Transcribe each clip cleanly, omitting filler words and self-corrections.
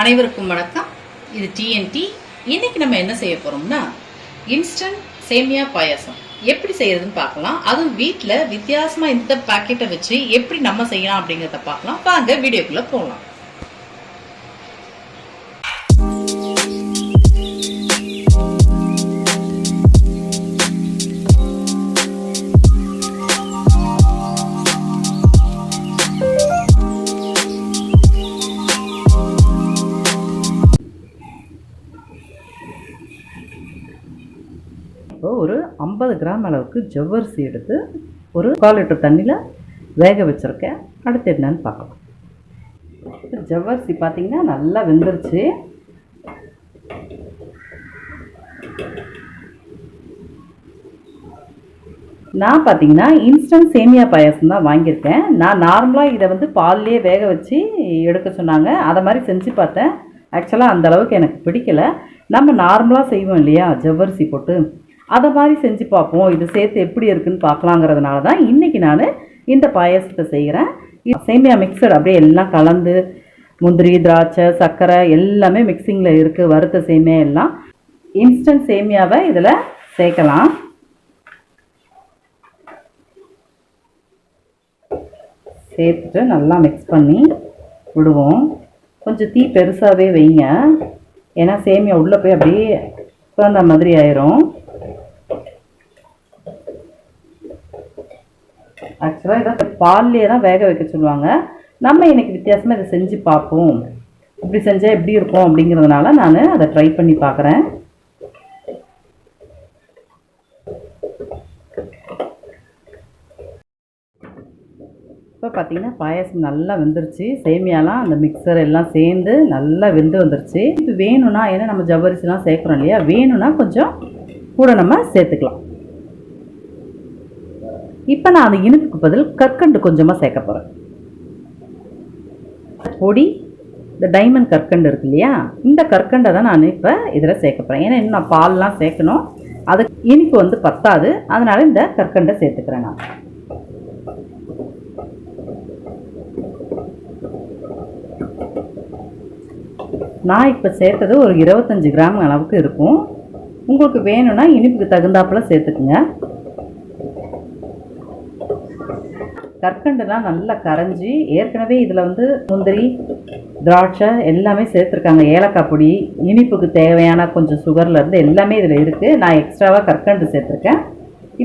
அனைவருக்கும் வணக்கம். இது டிஎன்டி. இன்னைக்கு நம்ம என்ன செய்ய போறோம்னா இன்ஸ்டன்ட் சேமியா பாயாசம் எப்படி செய்யறதுன்னு பார்க்கலாம். அதுவும் வீட்டில் வித்தியாசமா இந்த பாக்கெட்டை வச்சு எப்படி நம்ம செய்யலாம் அப்படிங்கிறத பார்க்கலாம். வாங்க வீடியோக்குள்ள போகலாம். ஒரு 50 கிராம் அளவுக்கு ஜவ்வரிசி எடுத்து ஒரு 1/4 லிட்டர் தண்ணியில் வேக வச்சுருக்கேன். அடுத்து என்னன்னு பார்க்கலாம். ஜவ்வரிசி பார்த்திங்கன்னா நல்லா வெந்துருச்சு. நான் பார்த்திங்கன்னா இன்ஸ்டன்ட் சேமியா பாயாசம் தான் வாங்கியிருக்கேன். நான் நார்மலாக இதை வந்து பால்லேயே வேக வச்சு எடுக்க சொன்னாங்க. அதை மாதிரி செஞ்சு பார்த்தேன். ஆக்சுவலாக அந்தளவுக்கு எனக்கு பிடிக்கலை. நம்ம நார்மலாக செய்வோம் இல்லையா ஜவ்வரிசி போட்டு, அதை மாதிரி செஞ்சு பார்ப்போம், இது சேர்த்து எப்படி இருக்குன்னு பார்க்கலாங்கிறதுனால தான் இன்றைக்கி நான் இந்த பாயாசத்தை செய்கிறேன். சேமியா மிக்சர் அப்படியே எல்லாம் கலந்து முந்திரி, திராட்சை, சர்க்கரை எல்லாமே மிக்சிங்கில் இருக்குது. வறுத்த சேமியா எல்லாம். இன்ஸ்டன்ட் சேமியாவை இதில் சேர்க்கலாம். சேர்த்துட்டு நல்லா மிக்ஸ் பண்ணி விடுவோம். கொஞ்சம் தீ பெருசாகவே வைங்க, ஏன்னா சேமியா உள்ளே போய் அப்படியே உட்காந்த மாதிரி ஆயிரும். ஆக்சுவலாக இதை பால்லேயே தான் வேக வைக்க சொல்லுவாங்க. நம்ம இன்னைக்கு வித்தியாசமாக இதை செஞ்சு பார்ப்போம், இப்படி செஞ்சால் எப்படி இருக்கும் அப்படிங்கிறதுனால நான் அதை ட்ரை பண்ணி பார்க்குறேன். இப்போ பார்த்தீங்கன்னா பாயாசம் நல்லா வெந்துருச்சு. சேமியாலாம் அந்த மிக்சர் எல்லாம் சேர்ந்து நல்லா வெந்து வந்துருச்சு. இப்போ வேணும்னா, ஏன்னா நம்ம ஜவ்வரிசிலாம் சேர்க்குறோம் இல்லையா, வேணும்னா கொஞ்சம் கூட நம்ம சேர்த்துக்கலாம். இப்போ நான் அந்த இனிப்புக்கு பதில் கற்கண்டு கொஞ்சமாக சேர்க்க போகிறேன். பொடி இந்த டைமண்ட் கற்கண்டு இருக்கு இல்லையா, இந்த கற்கண்டை தான் நான் இப்போ இதில் சேர்க்க போகிறேன். ஏன்னா இன்னும் நான் பால்லாம் சேர்க்கணும், அது இனிப்பு வந்து பத்தாது. அதனால் இந்த கற்கண்டை சேர்த்துக்கிறேன். நான் இப்போ சேர்த்தது ஒரு 25 கிராம் அளவுக்கு இருக்கும். உங்களுக்கு வேணும்னா இனிப்புக்கு தகுந்தாப்பில் சேர்த்துக்குங்க. கற்கண்டுலாம் நல்லா கரைஞ்சி, ஏற்கனவே இதில் வந்து முந்திரி, திராட்சை எல்லாமே சேர்த்துருக்காங்க. ஏலக்காய் பொடி, இனிப்புக்கு தேவையான கொஞ்சம் சுகர்லேருந்து எல்லாமே இதில் இருக்குது. நான் எக்ஸ்ட்ராவாக கற்கண்டு சேர்த்துருக்கேன்.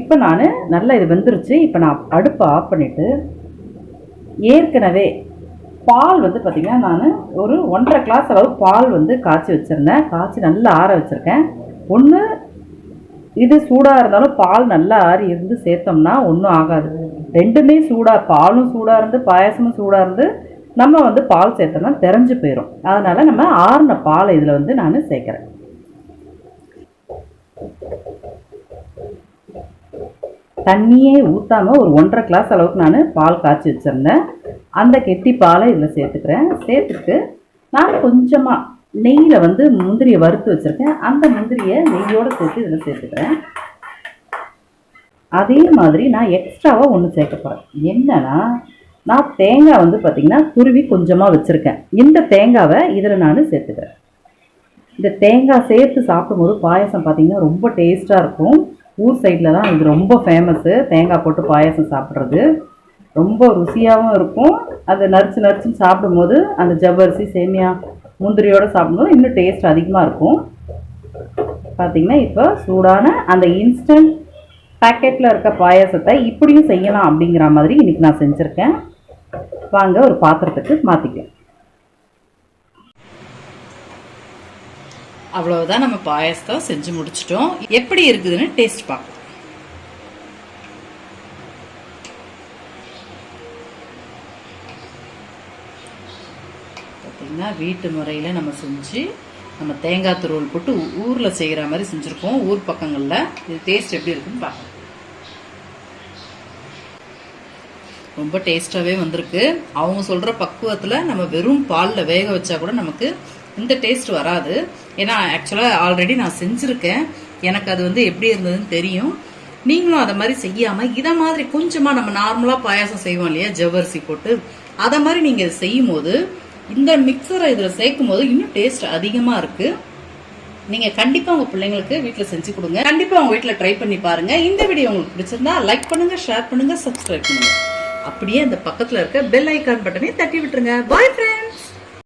இப்போ நான் நல்லா இது வெந்துருச்சு. இப்போ நான் அடுப்பை ஆஃப் பண்ணிவிட்டு, ஏற்கனவே பால் வந்து பார்த்திங்கன்னா நான் ஒரு 1.5 கிளாஸ் அளவு பால் வந்து காய்ச்சி வச்சுருந்தேன். காய்ச்சி நல்லா ஆற வச்சுருக்கேன். ஒன்று இது சூடாக இருந்தாலும் பால் நல்லா ஆறி இருந்து சேர்த்தோம்னா ஒன்றும் ஆகாது. ரெண்டுமே சூடாக, பாலும் சூடாக இருந்து பாயாசமும் சூடாக இருந்து நம்ம வந்து பால் சேர்த்தோம்னா தெரிஞ்சு போயிடும். அதனால் நம்ம ஆறின பாலை இதில் வந்து நான் சேர்க்குறேன். தண்ணியே ஊற்றாமல் ஒரு 1.5 கிளாஸ் அளவுக்கு நான் பால் காய்ச்சி வச்சுருந்தேன். அந்த கெட்டி பாலை இதில் சேர்த்துக்கிறேன். சேர்த்துட்டு நான் கொஞ்சமாக நெய்யில் வந்து முந்திரியை வறுத்து வச்சுருக்கேன். அந்த முந்திரியை நெய்யோடு சேர்த்து இதில் சேர்த்துக்கிறேன். அதே மாதிரி நான் எக்ஸ்ட்ராவாக ஒன்று சேர்க்க போகிறேன். என்னன்னா, நான் தேங்காய் வந்து பார்த்திங்கன்னா துருவி கொஞ்சமாக வச்சுருக்கேன். இந்த தேங்காவை இதில் நான் சேர்த்துக்கிறேன். இந்த தேங்காய் சேர்த்து சாப்பிடும்போது பாயசம் பார்த்திங்கன்னா ரொம்ப டேஸ்ட்டாக இருக்கும். ஊர் சைடில் தான் இது ரொம்ப ஃபேமஸ்ஸு. தேங்காய் போட்டு பாயசம் சாப்பிட்றது ரொம்ப ருசியாகவும் இருக்கும். அது நறுச்சுன்னு சாப்பிடும்போது அந்த ஜவ்வரிசி, சேமியா, முந்திரியோடு சாப்பிடும்போது இன்னும் டேஸ்ட் அதிகமாக இருக்கும். பார்த்திங்கன்னா இப்போ சூடான அந்த இன்ஸ்டன்ட் பேக்கெட்டில் இருக்க பாயாசத்தை இப்படியும் செய்யலாம் அப்படிங்கிற மாதிரி இன்றைக்கி நான் செஞ்சுருக்கேன். வாங்க ஒரு பாத்திரத்துக்கு மாற்றிக்கலாம். அவ்வளவுதான், நம்ம பாயாசத்தை செஞ்சு முடிச்சிட்டோம். எப்படி இருக்குதுன்னு டேஸ்ட் பார்க்கலாம். பார்த்தீங்கன்னா வீட்டு முறையில் நம்ம செஞ்சு நம்ம தேங்காய் துருவல் போட்டு ஊரில் செய்கிற மாதிரி செஞ்சுருக்கோம். ஊர் பக்கங்களில் இது டேஸ்ட் எப்படி இருக்குன்னு பார்க்கலாம். ரொம்ப டேஸ்ட்டாகவே வந்திருக்கு. அவங்க சொல்கிற பக்குவத்தில் நம்ம வெறும் பாலில் வேக வச்சா கூட நமக்கு இந்த டேஸ்ட் வராது. ஏன்னா ஆக்சுவலாக ஆல்ரெடி நான் செஞ்சுருக்கேன். எனக்கு அது வந்து எப்படி இருந்ததுன்னு தெரியும். நீங்களும் அதை மாதிரி செய்யாமல் இதை மாதிரி கொஞ்சமாக நம்ம நார்மலாக பாயாசம் செய்வோம் இல்லையா ஜவ்வரிசி போட்டு, அதை மாதிரி நீங்கள் செய்யும் போது இந்த மிக்சரை இதில் சேர்க்கும் போது இன்னும் டேஸ்ட் அதிகமாக இருக்குது. நீங்கள் கண்டிப்பாக உங்கள் பிள்ளைங்களுக்கு வீட்டில் செஞ்சு கொடுங்க. கண்டிப்பாக உங்கள் வீட்டில் ட்ரை பண்ணி பாருங்கள். இந்த வீடியோ உங்களுக்கு பிடிச்சிருந்தா லைக் பண்ணுங்கள், ஷேர் பண்ணுங்கள், சப்ஸ்கிரைப் பண்ணுங்கள். அப்படியே அந்த பக்கத்தில் இருக்க பெல் ஐக்கான் பட்டனை தட்டி விட்டுருங்க. Bye friends.